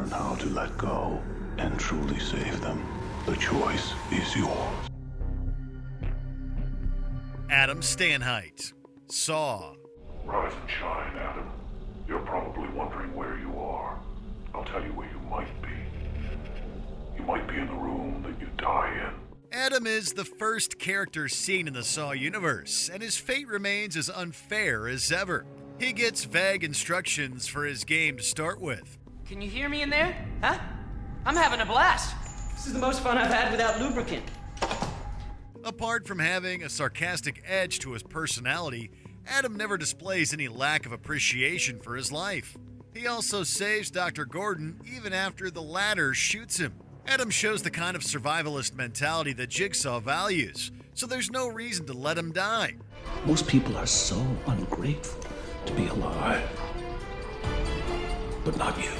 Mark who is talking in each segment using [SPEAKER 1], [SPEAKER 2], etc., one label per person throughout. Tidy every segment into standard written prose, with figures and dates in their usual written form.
[SPEAKER 1] learn how to let go and truly save them, the choice is yours.
[SPEAKER 2] Adam Stanheight, Saw.
[SPEAKER 3] Rise and shine, Adam. You're probably wondering where you are. I'll tell you where you might be. You might be in the room that you die in.
[SPEAKER 2] Adam is the first character seen in the Saw universe, and his fate remains as unfair as ever. He gets vague instructions for his game to start with.
[SPEAKER 4] Can you hear me in there? Huh? I'm having a blast. This is the most fun I've had without lubricant.
[SPEAKER 2] Apart from having a sarcastic edge to his personality, Adam never displays any lack of appreciation for his life. He also saves Dr. Gordon even after the latter shoots him. Adam shows the kind of survivalist mentality that Jigsaw values, so there's no reason to let him die.
[SPEAKER 1] Most people are so ungrateful to be alive. But not you.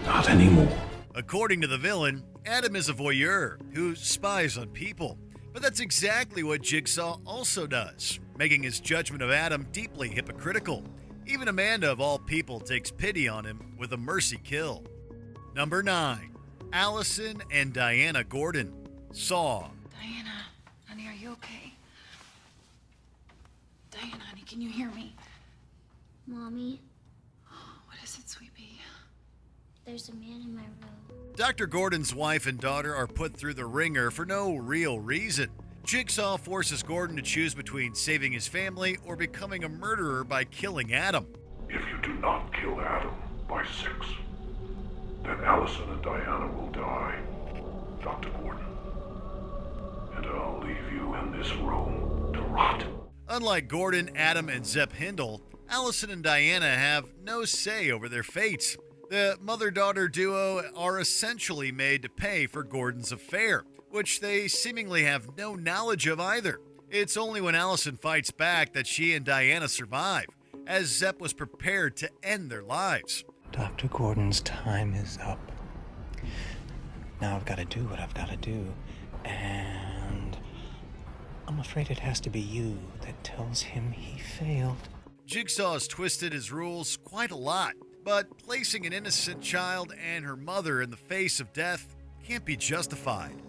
[SPEAKER 1] Not anymore.
[SPEAKER 2] According to the villain, Adam is a voyeur who spies on people. But that's exactly what Jigsaw also does, making his judgment of Adam deeply hypocritical. Even Amanda, of all people, takes pity on him with a mercy kill. Number 9. Allison and Diana Gordon, Saw.
[SPEAKER 5] Diana, honey, are you okay? Diana, honey, can you hear me?
[SPEAKER 6] Mommy,
[SPEAKER 5] What is it, sweet pea?
[SPEAKER 6] there's a man in my room.
[SPEAKER 2] Dr. Gordon's wife and daughter are put through the ringer for no real reason. Jigsaw forces Gordon to choose between saving his family or becoming a murderer by killing Adam.
[SPEAKER 3] If you do not kill Adam by 6, then Allison and Diana will die, Dr. Gordon. And I'll leave you in this room to rot.
[SPEAKER 2] Unlike Gordon, Adam, and Zepp Hindle, Allison and Diana have no say over their fates. The mother-daughter duo are essentially made to pay for Gordon's affair, which they seemingly have no knowledge of either. It's only when Allison fights back that she and Diana survive, as Zepp was prepared to end their lives.
[SPEAKER 7] Dr. Gordon's time is up. Now I've got to do what I've got to do, and I'm afraid it has to be you that tells him he failed.
[SPEAKER 2] Jigsaw has twisted his rules quite a lot, but placing an innocent child and her mother in the face of death can't be justified.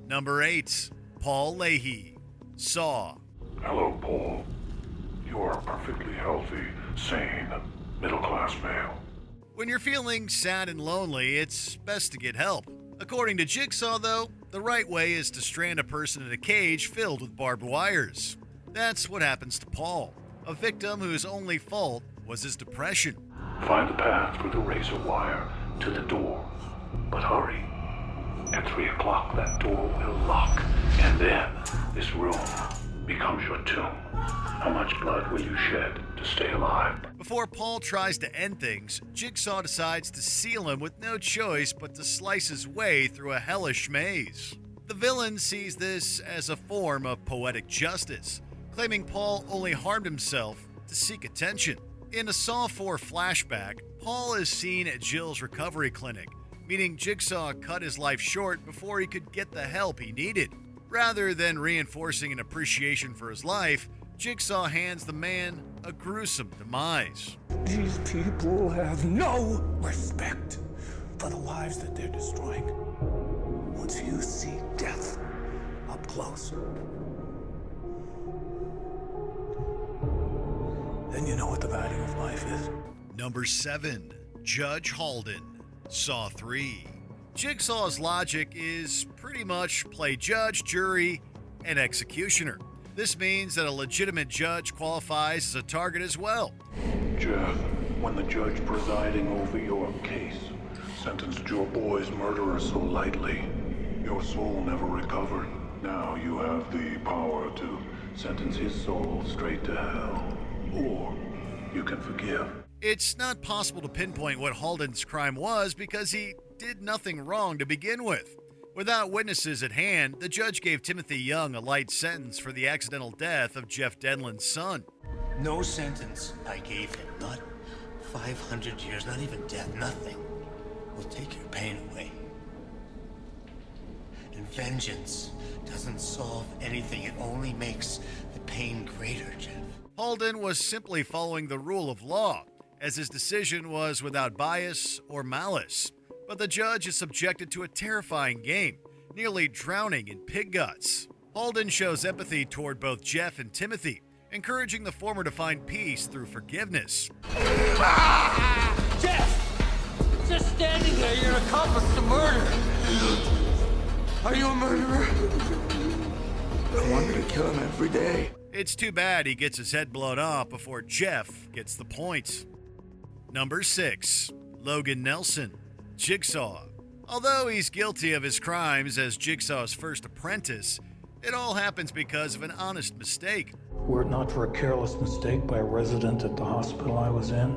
[SPEAKER 2] Number 8. Paul Leahy, Saw.
[SPEAKER 3] Hello, Paul. You are a perfectly healthy, sane, middle-class male.
[SPEAKER 2] When you're feeling sad and lonely, it's best to get help. According to Jigsaw, though, the right way is to strand a person in a cage filled with barbed wires. That's what happens to Paul, a victim whose only fault was his depression.
[SPEAKER 3] Find the path through the razor wire to the door. But hurry. At 3 o'clock, that door will lock, and then this room becomes your tomb. How much blood will you shed to stay alive?
[SPEAKER 2] Before Paul tries to end things, Jigsaw decides to seal him with no choice but to slice his way through a hellish maze. The villain sees this as a form of poetic justice, claiming Paul only harmed himself to seek attention. In a Saw 4 flashback, Paul is seen at Jill's recovery clinic, meaning Jigsaw cut his life short before he could get the help he needed. Rather than reinforcing an appreciation for his life, Jigsaw hands the man a gruesome demise.
[SPEAKER 1] These people have no respect for the lives that they're destroying. Once you see death up close, then you know what the value of life is.
[SPEAKER 2] Number 7. Judge Halden, Saw 3. Jigsaw's logic is pretty much play judge, jury, and executioner. This means that a legitimate judge qualifies as a target as well.
[SPEAKER 3] Jeff, when the judge presiding over your case sentenced your boy's murderer so lightly, your soul never recovered. Now you have the power to sentence his soul straight to hell. Or you can forgive.
[SPEAKER 2] It's not possible to pinpoint what Halden's crime was because he did nothing wrong to begin with. Without witnesses at hand, the judge gave Timothy Young a light sentence for the accidental death of Jeff Denlin's son.
[SPEAKER 8] No sentence I gave him, not 500 years, not even death, nothing will take your pain away. And vengeance doesn't solve anything, it only makes the pain greater, Jeff.
[SPEAKER 2] Halden was simply following the rule of law, as his decision was without bias or malice. But the judge is subjected to a terrifying game, nearly drowning in pig guts. Halden shows empathy toward both Jeff and Timothy, encouraging the former to find peace through forgiveness.
[SPEAKER 9] Jeff! Just standing there, you're an accomplice to murder. Are you a murderer?
[SPEAKER 1] I wanted to kill him every day.
[SPEAKER 2] It's too bad he gets his head blown off before Jeff gets the points. Number 6, Logan Nelson, Jigsaw. Although he's guilty of his crimes as Jigsaw's first apprentice, it all happens because of an honest mistake.
[SPEAKER 10] Were it not for a careless mistake by a resident at the hospital I was in,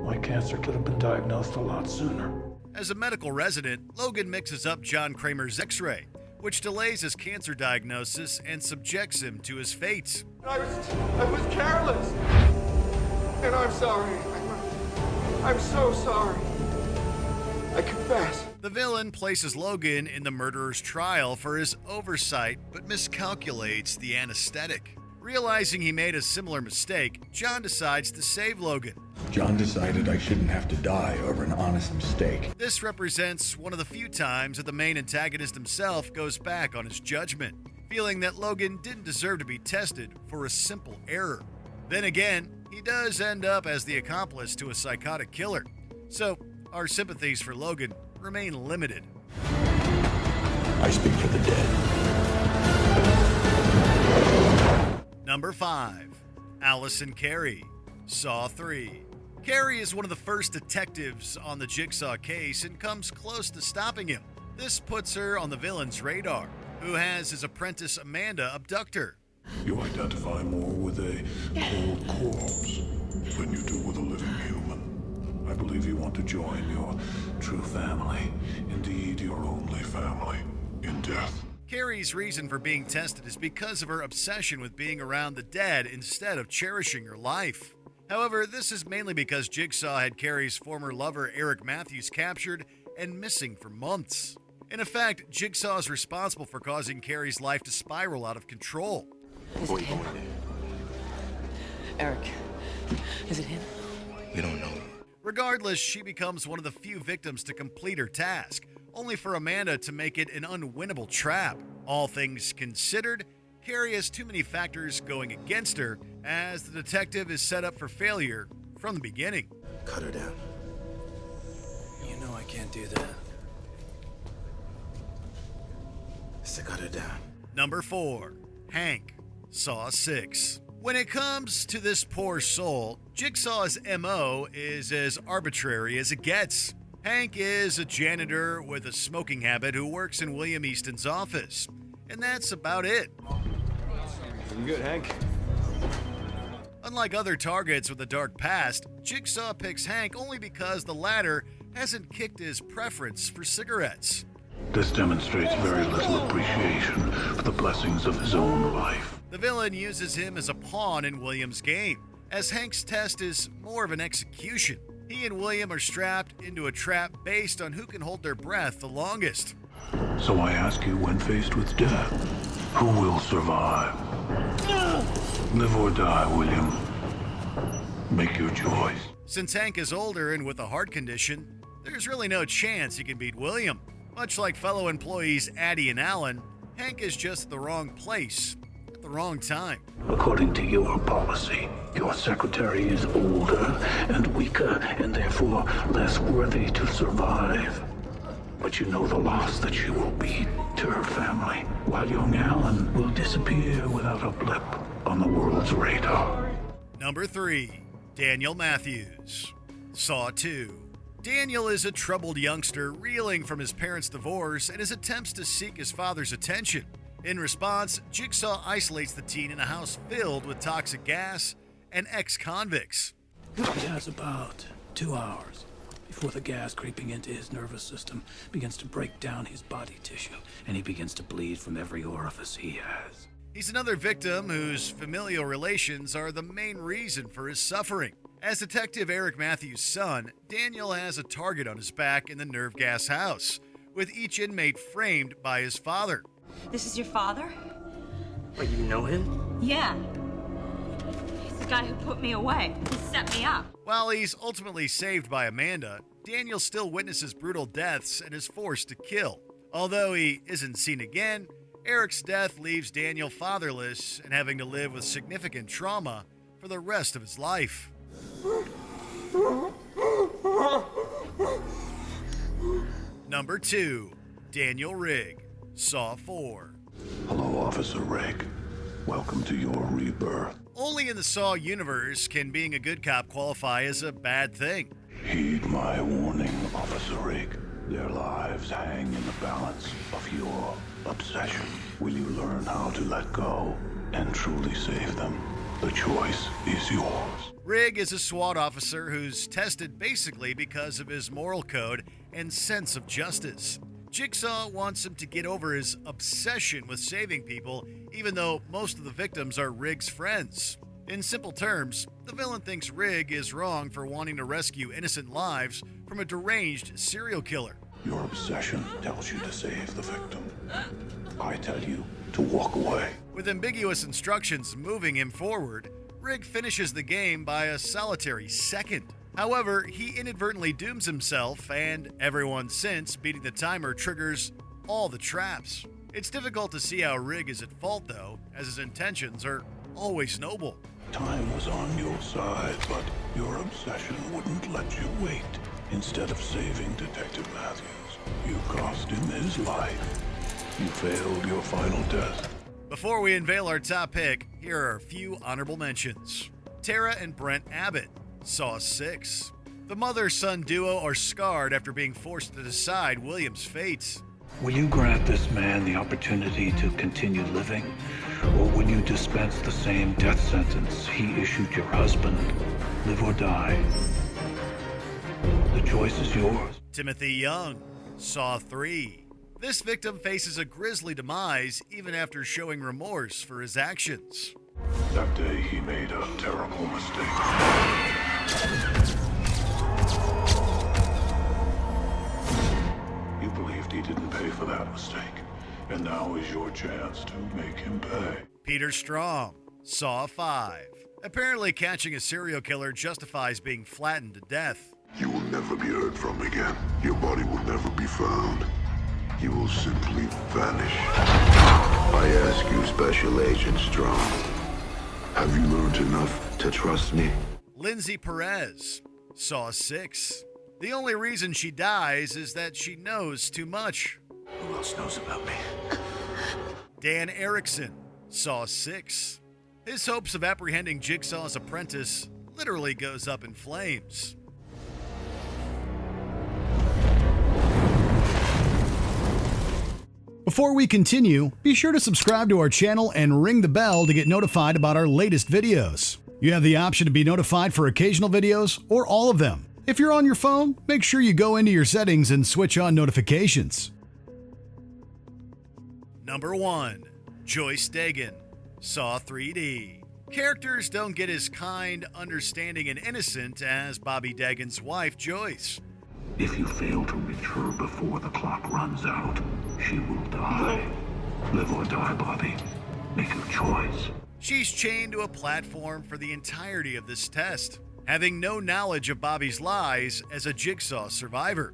[SPEAKER 10] my cancer could have been diagnosed a lot sooner.
[SPEAKER 2] As a medical resident, Logan mixes up John Kramer's x-ray, which delays his cancer diagnosis and subjects him to his fate.
[SPEAKER 9] I was careless. And I'm sorry. I'm so sorry. I confess.
[SPEAKER 2] The villain places Logan in the murderer's trial for his oversight, but miscalculates the anesthetic. Realizing he made a similar mistake, John decides to save Logan.
[SPEAKER 3] John decided I shouldn't have to die over an honest mistake.
[SPEAKER 2] This represents one of the few times that the main antagonist himself goes back on his judgment, feeling that Logan didn't deserve to be tested for a simple error. Then again, he does end up as the accomplice to a psychotic killer, so our sympathies for Logan remain limited.
[SPEAKER 3] I speak for the dead.
[SPEAKER 2] Number 5, Allison Kerry, Saw 3. Kerry is one of the first detectives on the Jigsaw case and comes close to stopping him. This puts her on the villain's radar, who has his apprentice Amanda abduct her.
[SPEAKER 3] You identify more with a cold corpse than you do with a living human. I believe you want to join your true family, indeed your only family, in death.
[SPEAKER 2] Kerry's reason for being tested is because of her obsession with being around the dead instead of cherishing her life. However, this is mainly because Jigsaw had Kerry's former lover Eric Matthews captured and missing for months. In effect, Jigsaw is responsible for causing Kerry's life to spiral out of control.
[SPEAKER 4] Is it him? Eric, is it him?
[SPEAKER 8] We don't know.
[SPEAKER 2] Regardless, she becomes one of the few victims to complete her task, only for Amanda to make it an unwinnable trap. All things considered, Kerry has too many factors going against her, as the detective is set up for failure from the beginning.
[SPEAKER 8] Cut her down.
[SPEAKER 7] You know I can't do that.
[SPEAKER 8] So cut her down.
[SPEAKER 2] Number 4, Hank, Saw 6. When it comes to this poor soul, Jigsaw's MO is as arbitrary as it gets. Hank is a janitor with a smoking habit who works in William Easton's office, and that's about it.
[SPEAKER 9] I'm good, Hank.
[SPEAKER 2] Unlike other targets with a dark past, Jigsaw picks Hank only because the latter hasn't kicked his preference for cigarettes.
[SPEAKER 3] This demonstrates very little appreciation for the blessings of his own life.
[SPEAKER 2] The villain uses him as a pawn in William's game, as Hank's test is more of an execution. He and William are strapped into a trap based on who can hold their breath the longest.
[SPEAKER 3] So I ask you, when faced with death, who will survive? Live or die, William. Make your choice.
[SPEAKER 2] Since Hank is older and with a heart condition, there's really no chance he can beat William. Much like fellow employees Addie and Alan, Hank is just the wrong place at the wrong time.
[SPEAKER 3] According to your policy, your secretary is older and weaker and therefore less worthy to survive. But you know the loss that she will be to her family, while young Alan will disappear without a blip on the world's radar.
[SPEAKER 2] Number 3, Daniel Matthews, Saw 2. Daniel is a troubled youngster reeling from his parents' divorce and his attempts to seek his father's attention. In response, Jigsaw isolates the teen in a house filled with toxic gas and ex-convicts.
[SPEAKER 10] He has about 2 hours before the gas creeping into his nervous system begins to break down his body tissue, and he begins to bleed from every orifice he has.
[SPEAKER 2] He's another victim whose familial relations are the main reason for his suffering. As Detective Eric Matthews' son, Daniel has a target on his back in the nerve gas house, with each inmate framed by his father.
[SPEAKER 11] This is your father?
[SPEAKER 4] Wait, you know him?
[SPEAKER 11] Yeah. the guy who put me away. He set me up.
[SPEAKER 2] While he's ultimately saved by Amanda, Daniel still witnesses brutal deaths and is forced to kill. Although he isn't seen again, Eric's death leaves Daniel fatherless and having to live with significant trauma for the rest of his life. Number 2. Daniel Rigg, Saw 4.
[SPEAKER 3] Hello, Officer Rigg. Welcome to your rebirth.
[SPEAKER 2] Only in the Saw universe can being a good cop qualify as a bad thing.
[SPEAKER 3] Heed my warning, Officer Rigg. Their lives hang in the balance of your obsession. Will you learn how to let go and truly save them? The choice is yours.
[SPEAKER 2] Rigg is a SWAT officer who's tested basically because of his moral code and sense of justice. Jigsaw wants him to get over his obsession with saving people, even though most of the victims are Rigg's friends. In simple terms, the villain thinks Rigg is wrong for wanting to rescue innocent lives from a deranged serial killer.
[SPEAKER 3] Your obsession tells you to save the victim. I tell you to walk away.
[SPEAKER 2] With ambiguous instructions moving him forward, Rigg finishes the game by a solitary second. However, he inadvertently dooms himself, and everyone since beating the timer triggers all the traps. It's difficult to see how Rigg is at fault, though, as his intentions are always noble.
[SPEAKER 3] Time was on your side, but your obsession wouldn't let you wait. Instead of saving Detective Matthews, you cost him his life. You failed your final test.
[SPEAKER 2] Before we unveil our top pick, here are a few honorable mentions. Tara and Brent Abbott, Saw 6. The mother-son duo are scarred after being forced to decide William's fate.
[SPEAKER 10] Will you grant this man the opportunity to continue living, or will you dispense the same death sentence he issued your husband? Live or die. The choice is yours.
[SPEAKER 2] Timothy Young, Saw 3. This victim faces a grisly demise even after showing remorse for his actions.
[SPEAKER 3] That day he made a terrible mistake. You believed he didn't pay for that mistake, and now is your chance to make him pay.
[SPEAKER 2] Peter Strom, Saw 5. Apparently catching a serial killer justifies being flattened to death.
[SPEAKER 3] You will never be heard from again. Your body will never be found. You will simply vanish. I ask you, Special Agent Strong, have you learned enough to trust me?
[SPEAKER 2] Lindsay Perez, Saw 6. The only reason she dies is that she knows too much.
[SPEAKER 3] Who else knows about me?
[SPEAKER 2] Dan Erickson, Saw 6. His hopes of apprehending Jigsaw's apprentice literally goes up in flames. Before we continue, be sure to subscribe to our channel and ring the bell to get notified about our latest videos. You have the option to be notified for occasional videos or all of them. If you're on your phone, make sure you go into your settings and switch on notifications. Number 1. Joyce Dagen, Saw 3D. Characters don't get as kind, understanding, and innocent as Bobby Dagen's wife, Joyce.
[SPEAKER 3] If you fail to reach her before the clock runs out, she will die. Live or die, Bobby. Make your choice.
[SPEAKER 2] She's chained to a platform for the entirety of this test, having no knowledge of Bobby's lies as a Jigsaw survivor.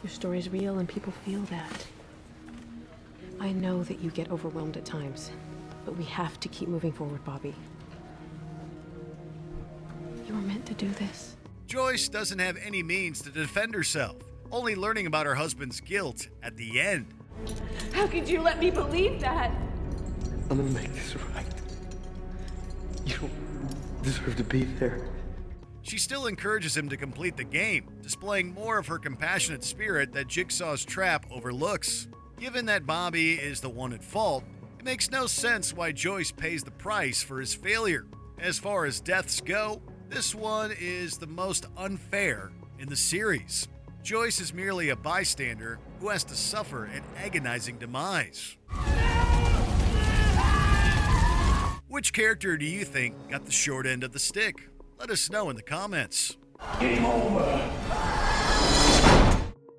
[SPEAKER 12] Your story's real and people feel that. I know that you get overwhelmed at times, but we have to keep moving forward, Bobby. You were meant to do this.
[SPEAKER 2] Joyce doesn't have any means to defend herself, only learning about her husband's guilt at the end.
[SPEAKER 11] How could you let me believe that?
[SPEAKER 13] I'm gonna make this right. You don't deserve to be there.
[SPEAKER 2] She still encourages him to complete the game, displaying more of her compassionate spirit that Jigsaw's trap overlooks. Given that Bobby is the one at fault, it makes no sense why Joyce pays the price for his failure. As far as deaths go, this one is the most unfair in the series. Joyce is merely a bystander who has to suffer an agonizing demise. Which character do you think got the short end of the stick? Let us know in the comments.
[SPEAKER 3] Game over.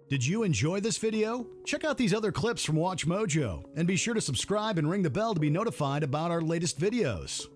[SPEAKER 2] Did you enjoy this video? Check out these other clips from Watch Mojo, and be sure to subscribe and ring the bell to be notified about our latest videos.